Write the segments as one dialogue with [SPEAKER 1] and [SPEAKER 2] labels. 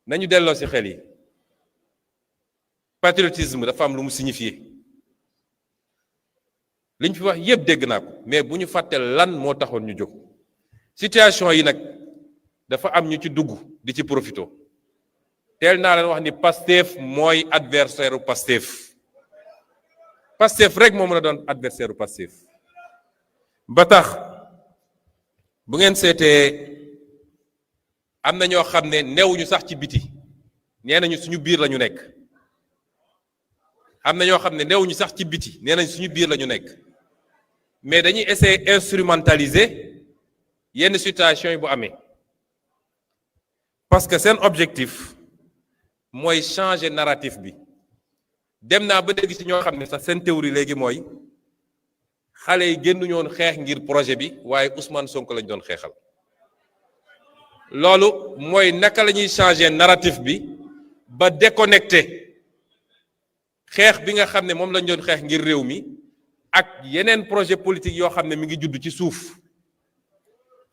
[SPEAKER 1] nañu delloo ci xel yi patriotisme dafa am lu mu signifier liñ fi wax yépp dégg naa ko mais bu ñu fàtte lan moo taxoon ñu jóg situation yi nag dafa am ñu ci dugg di ci profito teel naa leen wax ni Pastef mooy adversaire u Pastef Pastef rek moo mën a doon adversaire u Pastef ba tax bu ngeen seetee am na ñoo xam ne newuñu sax ci biti nee nañu suñu biir la ñu nekk am na ñoo xam ne newuñu sax ci biti nee nañu suñu biir la ñu nekk mais dañuy essayer instrumentaliser yenn situation yi bu amee parce que seen objectif mooy changer narratif bi dem naa ba dégg ci ñoo xam ne sax seen théorie léegi mooy xale yi génnuñu woon xeex ngir projet bi waaye Ousmane Sonko lañ doon xeexal loolu mooy naka la ñuy changer narratif bi ba déconnecté xeex bi nga xam ne moom lañ doon xeex ngir réew mi ak yeneen projet politique yoo xam ne mi ngi judd ci suuf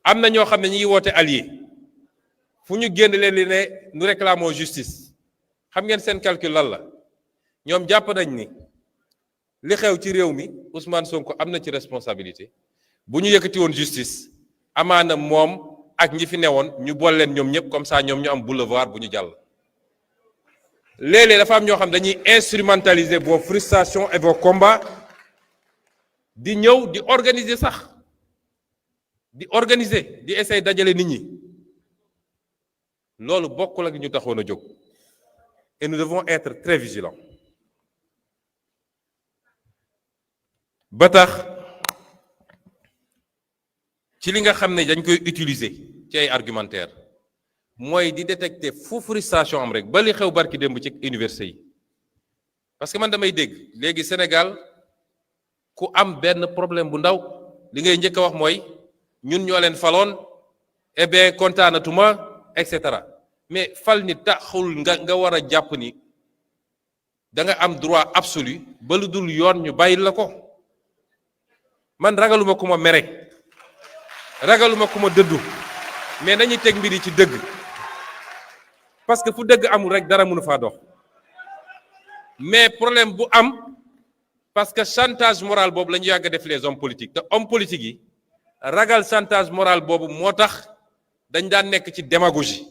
[SPEAKER 1] am na ñoo xam ne ñi ngi woote allié fu ñu génn leen li ne nous réclamons justice xam ngeen seen calcul lan la ñoom jàpp nañ ni li xew ci réew mi Ousmane Sonko am na ci responsabilité bu ñu yëkkati woon justice amaana moom ak ñi fi newoon ñu boole leen ñoom ñëpp comme ça ñoom ñu am boulevard bu ñu jàll. léeg-léeg dafa am ñoo xam dañuy instrumentaliser vos frustrations et vos combats di ñëw di organiser sax di organiser di essayer dajale nit ñi loolu bokkul ak ñu taxoon a jóg et nous devons être très vigilants ba tax ci li nga xam ne dañ koy utiliser ci ay argumentaire mooy di détecter fu frustration am rek ba li xew barki démb ci université yi parce que man damay dégg léegi Sénégal ku am benn problème bu ndaw li ngay njëkk a wax mooy ñun ñoo leen faloon eh bien kontaanatuma et cetera mais fal ni taxul nga war a jàpp ni da nga am droit absolu ba lu dul yoon ñu bàyyil la ko man ragaluma ku ma mere ragaluma ku ma dëddu mais nañuy teg mbir yi ci dëgg parce que fu dëgg amul rek dara mënu faa dox mais problème bu am parce que chantage moral boobu la ñu yàgg a def les hommes politiques te hommes politiques yi ragal chantage moral boobu moo tax dañ daan nekk ci démagogie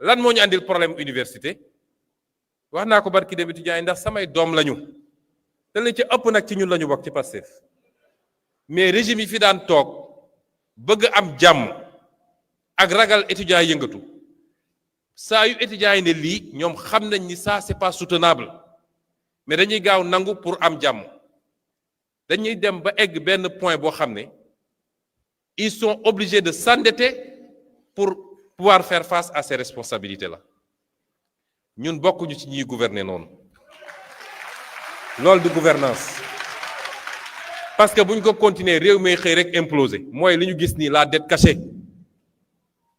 [SPEAKER 1] lan moo ñu andil problème université wax naa ko barki dem étudiants yi ndax samay doom lañu te li ci ëpp nag ci ñun lañu bokk ci Pastef mais régime yi fi daan toog bëgg am jàmm ak ragal étudiants yi yëngatu saa yu étudiants yi ne lii ñoom xam nañ ni ça c'est pas soutenable mais dañuy gaaw nangu pour am jàmm dañuy dem ba egg benn point boo xam ne ils sont obligés de s'endetter pour pouvoir faire face à ces responsabilités-là ñun bokkuñu ci ñiy gouverner noonu loolu du gouvernance parce que bu ñu ko continuer réew mi xëy rek imploser mooy li ñu gis nii la dette cachée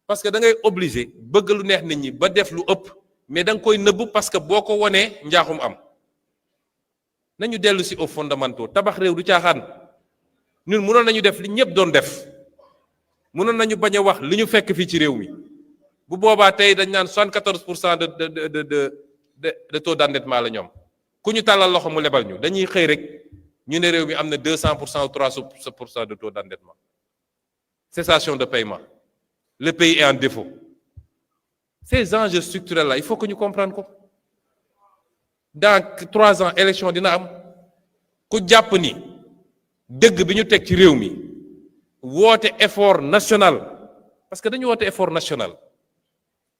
[SPEAKER 1] parce que da ngay obligé bëgg lu neex nit ñi ba def lu ëpp mais da nga koy nëbb parce que boo ko wonee njaaxum am nañu dellu si aux fondamentaux tabax réew du caaxaan ñun mënoon nañu def li ñëpp doon def mënoon nañu bañ a wax li ñu fekk fii ci réew mi bu boobaa tey dañ naan 74% de taux d'endettement la ñoom ku ñu tàllal loxo mu lebal ñu dañuy xëy rek ñu ne réew mi am na 200% ou 300% de taux d'endettement cessation de paiement le pays est en défaut ces enjeux structurels là il faut que ñu comprendre ko dans 3 ans élection dina am ku jàpp ni dëgg bi ñu teg ci réew mi woote effort national parce que dañu woote effort national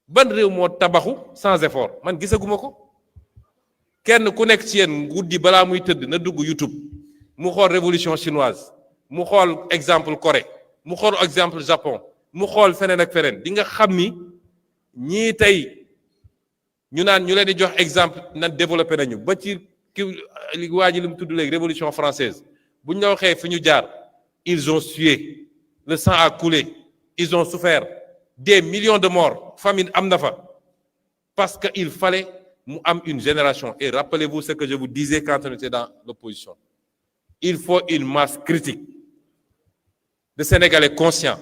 [SPEAKER 1] ban réew moo tabaxu sans effort man gisaguma ko kenn ku nekk ci yéen guddi balaa muy tëdd na dugg YouTube mu xool révolution chinoise mu xool exemple Corée mu xool exemple Japon mu xool feneen ak feneen di nga xam ni ñii tey ñu naan ñu leen di jox exemple nan développé nañu ba ci ki waa ji li mu tudd léegi révolution française bu ñu la waxee fi ñu jaar ils ont sué le sang a coulé ils ont souffert des millions de morts famine am na fa parce que il fallait mu am une génération et rappelez-vous ce que je vous disais quand on était dans l'opposition il faut une masse critique de Sénégalais conscients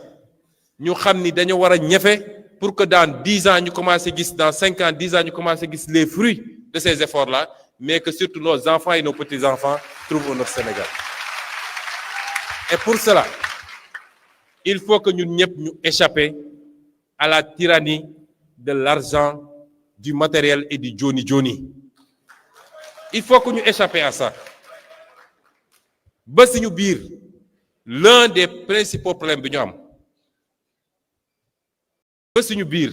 [SPEAKER 1] ñu xam ni dañu war a ñefe pour que dans 10 ans ñu commencer gis, dans 5 ans 10 ans ñu commencer gis les fruits de ces efforts-là, mais que surtout nos enfants et nos petits-enfants trouvent notre Sénégal. Et pour cela, il faut que ñun ñëpp ñu échapper à la tyrannie de l'argent, du matériel et du joni-joni. Il faut que ñu échapper à ça. Ba suñu biir, l'un des principaux problèmes bi ñu am ba suñu biir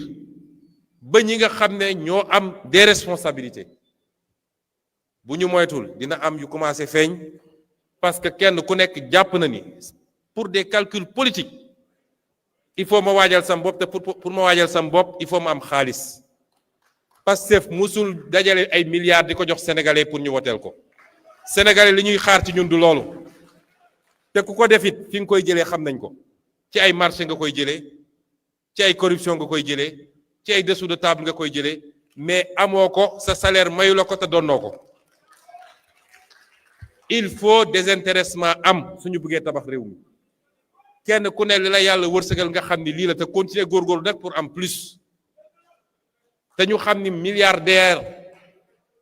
[SPEAKER 1] ba ñi nga xam ne ñoo am des responsabilités bu ñu moytul dina am yu commencé feeñ parce que kenn ku nekk jàpp na ni pour des calculs politiques il faut ma waajal sam bopp te pour ma waajal sam bopp il faut ma am xaalis Pastef musul dajale ay milliards di ko jox sénégalais pour ñu woteel ko sénégalais li ñuy xaar ci ñun du loolu te ku ko def it fi nga koy jëlee xam nañ ko ci ay marché nga koy jëlee ci ay corruption nga koy jëlee ci ay dessous de table nga koy jëlee mais amoo ko sa salaire mayu la ko te donnoo ko il faut désintéressement am suñu bëggee tabax réew mi kenn ku ne li la yàlla wërsëgal nga xam ni lii la te continuer góorgóorlu nag pour am plus te ñu xam ni milliardaire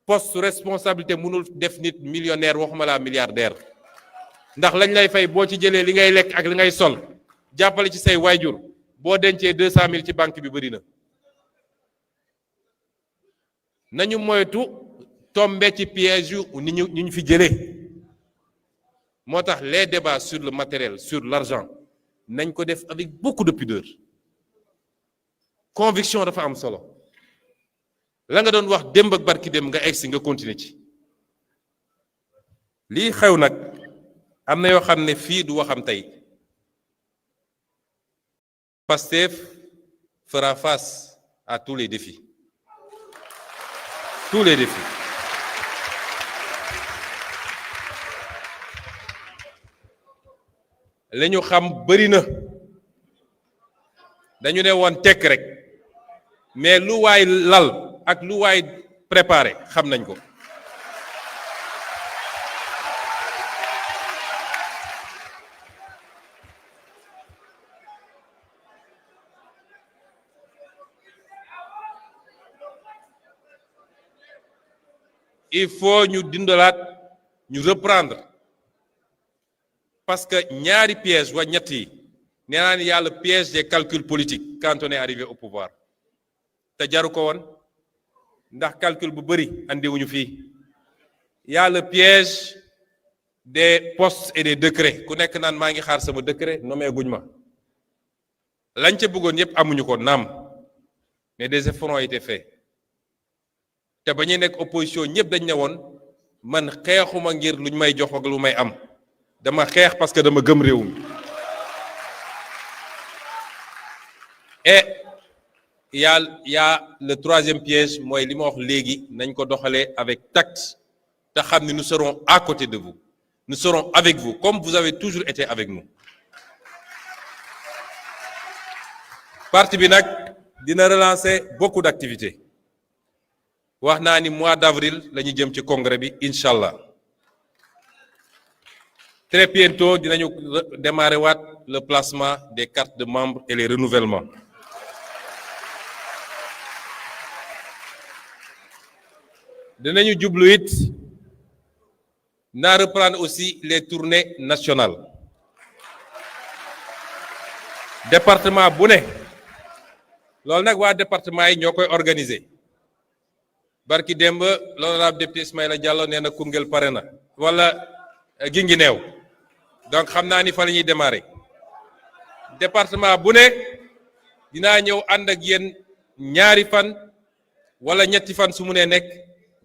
[SPEAKER 1] poste responsabilité mënul def nit millionnaire waxuma laa milliardaire ndax lañ lay fay boo ci jëlee li ngay lekk ak li ngay sol jàppale ci say waajur boo dencee 200 000 ci banque bi bëri na nañu moytu tombe ci piège yu ni ñu fi jëlee moo tax les débats sur le matériel sur l'argent nañ ko def avec beaucoup de pudeur conviction dafa am solo la nga doon wax démb ak barki démb nga egsi nga continuer ci lii xew nag am na yoo xam ne fii du waxam tey Pastef fera face à tous les défis. Tous les défis. li ñu xam bëri na dañu ne woon tekk rek mais lu waay lal ak lu waay préparé xam nañ ko. Il faut ñu dindalaat ñu reprendre parce que ñaari piège wa ñett yi nee naa ni yàlla piège des calculs politiques quand on est arrivé au pouvoir te jaru ko woon ndax calcul bu bëri andiwuñu fii yàlla piège des postes et des décrets ku nekk naan maa ngi xaar sama décret nommé guñ ma lañ ca bëggoon yépp amuñu ko naam mais des efforts ont été faits te ba ñuy nekk opposition ñëpp dañ ne woon man xeexuma ngir luñ may jox ak lu may am dama xeex parce que dama gëm réew mi et y a le troisième piège mooy li ma wax léegi nañ ko doxalee avec tact te xam ni nous serons à côté de vous nous serons avec vous comme vous avez toujours été avec nous parti bi nag dina relancer beaucoup d'activités wax naa ni mois d'avril la ñu jëm ci congrès bi incha allah très bientôt dinañu démarrer waat le placement des cartes de membres et les renouvellements dinañu jublu it naa reprendre aussi les tournées nationales département bu ne loolu nag waa département yi ñoo koy organiser. barki démb l'honorable député Ismaïla Diallo nee na Koungheul pare na wala Guinguinéo donc xam naa ni fa la ñuy démarrer département bu ne dinaa ñëw ànd ak yéen ñaari fan wala ñetti fan su mu nee nekk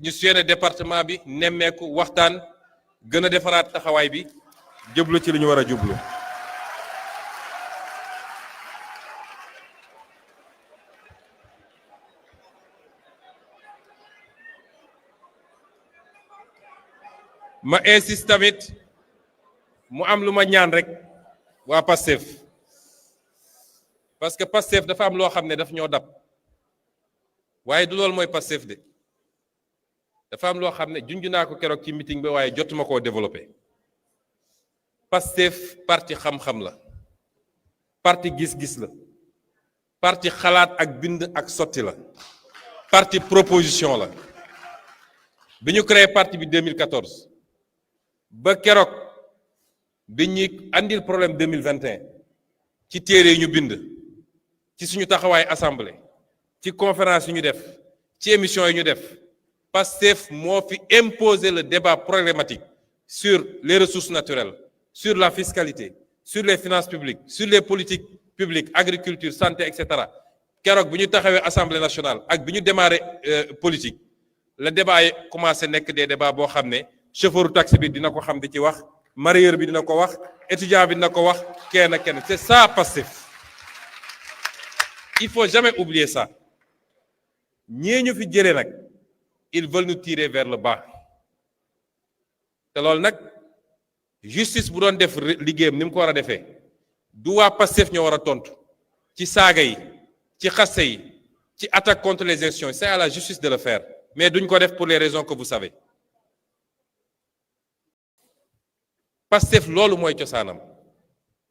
[SPEAKER 1] ñu suyene département bi nemmeeku waxtaan gën a defaraat taxawaay bi jublu ci li ñu war a jublu. ma insiste tamit mu am lu ma ñaan rek waa Pastef parce que Pastef dafa am loo xam ne daf ñoo dab waaye du loolu mooy Pastef de dafa am loo xam ne junj naa ko keroog ci meeting bi waaye jotuma koo développé Pastef parti xam-xam la parti gis-gis la parti xalaat ak bind ak sotti la parti proposition la bi ñu créé parti bi 2014 ba keroog bi ñuy andil problème 2021 ci téere yi ñu bind ci suñu taxawaay assemblée ci conférence yi ñu def ci émission yi ñu def Pastef moo fi imposer le débat problématique sur les ressources naturelles, sur la fiscalité, sur les finances publiques, sur les politiques publiques, agriculture, santé, etc. keroog bi ñu taxawee assemblée nationale ak bi ñu démarré politique le débat yi commencé nekk des débats boo xam ne chauffeur taxi bi dina ko xam di ci wax mareyeur bi dina ko wax étudiant bi dina ko wax kenn kenn c'est ça Pastef. Il faut jamais oublier ça ñee ñu fi jëlee nag ils veulent nous tirer vers le bas te loolu nag justice bu doon def liggéeyam ni mu ko war a defee du waa Pastef ñoo war a tontu ci saaga yi ci xaste yi ci attaque contre les institutions c'est à la justice de le faire mais duñ ko def pour les raisons que vous savez Pastef loolu mooy cosaanam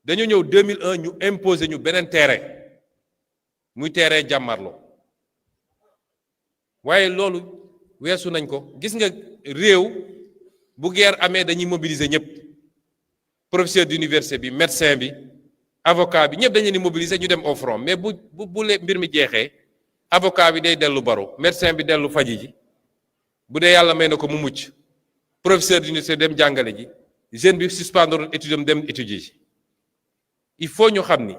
[SPEAKER 1] dañu ñëw 2001 ñu imposer ñu beneen terrain muy terrain jàmmarloo waaye loolu weesu nañ ko gis nga réew bu guerre amee dañuy mobiliser ñëpp professeur d'université bi médecin bi avocat bi ñëpp dañu leen di mobiliser ñu dem au front mais bu mbir mi jeexee avocat bi day dellu baro médecin bi dellu faji ji bu dee yàlla may na ko mu mucc professeur d'université dem jàngale ji jeune bi suspendre étude am dem étudier ji il faut ñu xam ni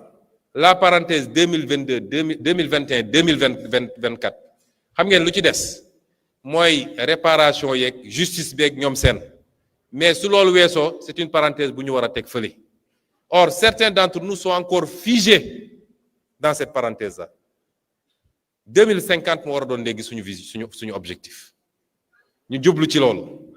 [SPEAKER 1] la parenthèse 2022 2021 2024 xam ngeen lu ci des mooy réparation yeeg justice beeg ñoom seen mais su loolu weesoo c'est une parenthèse bu ñu war a teg fële or certains d'entre nous sont encore figés dans cette parenthèse là 2050 moo war a doon léegi suñu vision suñu objectif ñu jublu ci loolu